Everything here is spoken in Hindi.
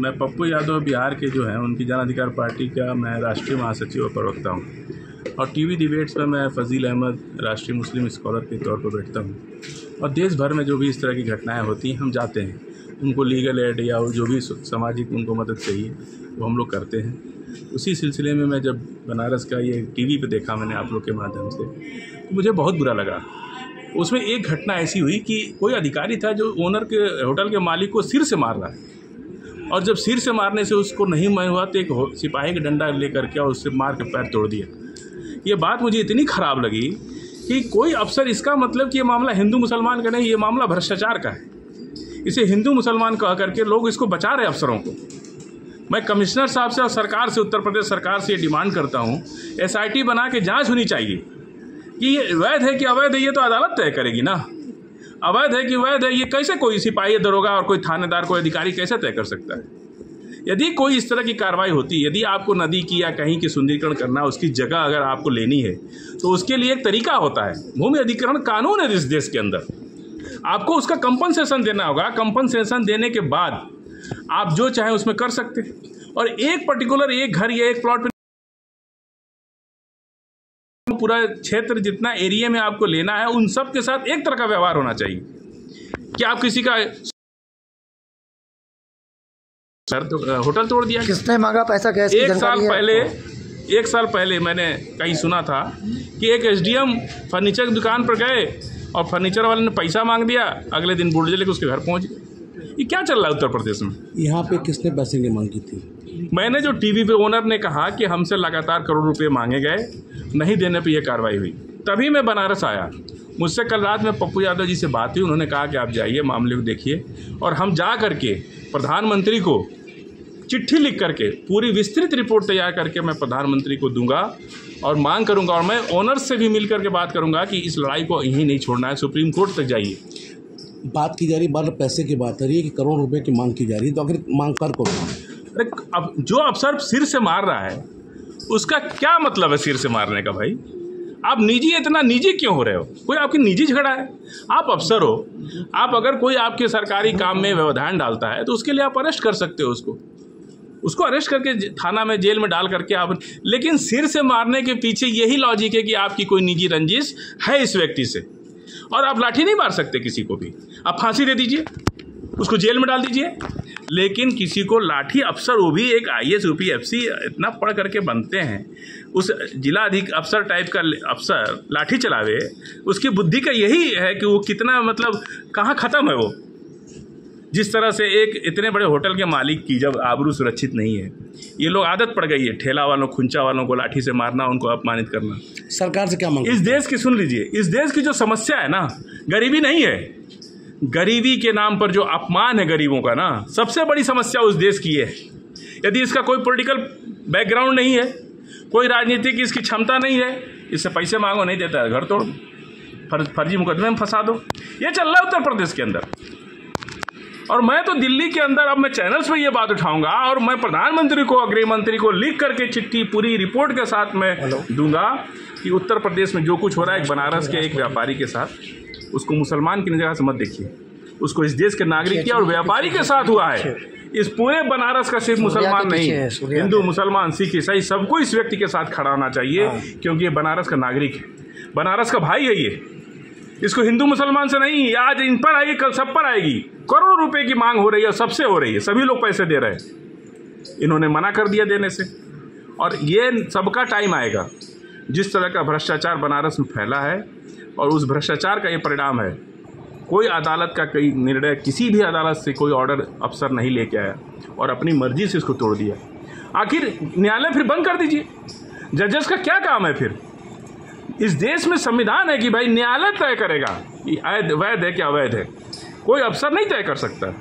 मैं पप्पू यादव बिहार के जो हैं उनकी जन अधिकार पार्टी का मैं राष्ट्रीय महासचिव और प्रवक्ता हूँ और टीवी डिबेट्स में मैं फजील अहमद राष्ट्रीय मुस्लिम स्कॉलर के तौर पर बैठता हूँ और देश भर में जो भी इस तरह की घटनाएं होती हैं हम जाते हैं, उनको लीगल एड या जो भी सामाजिक उनको मदद चाहिए वो हम लोग करते हैं। उसी सिलसिले में मैं जब बनारस का ये टीवी पे देखा मैंने आप लोग के माध्यम से, तो मुझे बहुत बुरा लगा। उसमें एक घटना ऐसी हुई कि कोई अधिकारी था जो ओनर के होटल के मालिक को सिर से मार रहा है और जब सिर से मारने से उसको नहीं मन हुआ तो एक सिपाही का डंडा लेकर के और उससे मार के पैर तोड़ दिया। ये बात मुझे इतनी ख़राब लगी कि कोई अफसर, इसका मतलब कि ये मामला हिंदू मुसलमान का नहीं, ये मामला भ्रष्टाचार का है। इसे हिंदू मुसलमान कह करके लोग इसको बचा रहे अफसरों को। मैं कमिश्नर साहब से और सरकार से, उत्तर प्रदेश सरकार से ये डिमांड करता हूँ, SIT बना के जाँच होनी चाहिए कि ये वैध है कि अवैध है। ये तो अदालत तय करेगी ना, अवैध है कि वैध है। ये कैसे कोई सिपाही, दरोगा और कोई थानेदार, कोई अधिकारी कैसे तय कर सकता है? यदि कोई इस तरह की कार्रवाई होती, यदि आपको नदी की या कहीं की सुंदरीकरण करना, उसकी जगह अगर आपको लेनी है तो उसके लिए एक तरीका होता है। भूमि अधिग्रहण कानून है इस देश के अंदर, आपको उसका कंपनसेशन देना होगा। कंपनसेशन देने के बाद आप जो चाहें उसमें कर सकते हैं। और एक पर्टिकुलर एक घर या एक प्लॉट पूरा क्षेत्र जितना एरिया में आपको लेना है, उन सब के साथ एक तरह का व्यवहार होना चाहिए कि आप किसी का सर तो होटल तोड़ दिया, किसने मांगा पैसा, कैसे? एक साल पहले मैंने कहीं सुना था कि एक SDM फर्नीचर की दुकान पर गए और फर्नीचर वाले ने पैसा मांग दिया, अगले दिन बुलडोजर लेकर उसके घर पहुंच गए। ये क्या चल रहा है उत्तर प्रदेश में? यहाँ पे किसने पैसे की मांगी थी? मैंने जो टीवी पे ओनर ने कहा कि हमसे लगातार करोड़ रुपए मांगे गए, नहीं देने पे ये कार्रवाई हुई। तभी मैं बनारस आया। मुझसे कल रात में पप्पू यादव जी से बात हुई, उन्होंने कहा कि आप जाइए, मामले को देखिए और हम जा करके प्रधानमंत्री को चिट्ठी लिख करके पूरी विस्तृत रिपोर्ट तैयार करके मैं प्रधानमंत्री को दूंगा और मांग करूंगा। और मैं ओनर्स से भी मिल करके बात करूंगा कि इस लड़ाई को यहीं नहीं छोड़ना है, सुप्रीम कोर्ट तक जाइए। बात की जा रही, बार पैसे की बात हो रही है कि करोड़ रुपए की मांग की जा रही है, तो आखिर मांग कर कौन? अरे अब जो अफसर सिर से मार रहा है उसका क्या मतलब है सिर से मारने का? भाई आप निजी, इतना निजी क्यों हो रहे हो? कोई आपकी निजी झगड़ा है? आप अफसर हो, आप अगर कोई आपके सरकारी काम में व्यवधान डालता है तो उसके लिए आप अरेस्ट कर सकते हो, उसको अरेस्ट करके थाना में, जेल में डाल करके आप। लेकिन सिर से मारने के पीछे यही लॉजिक है कि आपकी कोई निजी रंजिश है इस व्यक्ति से, और आप लाठी नहीं मार सकते किसी को भी। आप फांसी दे दीजिए, उसको जेल में डाल दीजिए, लेकिन किसी को लाठी, अफसर वो भी एक IAS UPFC इतना पढ़ करके बनते हैं, उस जिला अफसर टाइप का अफसर लाठी चलावे, उसकी बुद्धि का यही है कि वो कितना, मतलब कहाँ ख़त्म है वो। जिस तरह से एक इतने बड़े होटल के मालिक की जब आबरू सुरक्षित नहीं है, ये लोग आदत पड़ गई है ठेला वालों, खुंचा वालों को लाठी से मारना, उनको अपमानित करना। सरकार से क्या मांग? इस देश की, सुन लीजिए, इस देश की जो समस्या है ना, गरीबी नहीं है, गरीबी के नाम पर जो अपमान है गरीबों का ना, सबसे बड़ी समस्या उस देश की है। यदि इसका कोई पॉलिटिकल बैकग्राउंड नहीं है, कोई राजनीतिक इसकी क्षमता नहीं है, इससे पैसे मांगो नहीं देता है, घर तोड़, फर्जी मुकदमे में फंसा दो, ये चल रहा है उत्तर प्रदेश के अंदर। और मैं तो दिल्ली के अंदर अब मैं चैनल्स पे ये बात उठाऊंगा और मैं प्रधानमंत्री को, गृह मंत्री को लिख करके चिट्ठी पूरी रिपोर्ट के साथ मैं दूंगा कि उत्तर प्रदेश में जो कुछ हो रहा है एक बनारस के एक व्यापारी के साथ, उसको मुसलमान की जगह से मत देखिए, उसको इस देश के नागरिक किया और व्यापारी के साथ हुआ है। इस पूरे बनारस का सिर्फ मुसलमान नहीं, हिंदू, मुसलमान, सिख, ईसाई सबको इस व्यक्ति के साथ खड़ा होना चाहिए, क्योंकि ये बनारस का नागरिक है, बनारस का भाई है ये। इसको हिंदू मुसलमान से नहीं, आज इन पर आएगी, कल सब पर आएगी। करोड़ों रुपए की मांग हो रही है, सबसे हो रही है, सभी लोग पैसे दे रहे हैं, इन्होंने मना कर दिया देने से। और ये सबका टाइम आएगा। जिस तरह का भ्रष्टाचार बनारस में फैला है और उस भ्रष्टाचार का ये परिणाम है, कोई अदालत का कोई निर्णय, किसी भी अदालत से कोई ऑर्डर अफसर नहीं लेके आया और अपनी मर्जी से इसको तोड़ दिया। आखिर न्यायालय फिर बंद कर दीजिए, जजेस का क्या काम है फिर? इस देश में संविधान है कि भाई न्यायालय तय करेगा कि वैध है क्या अवैध है, कोई अफसर नहीं तय कर सकता।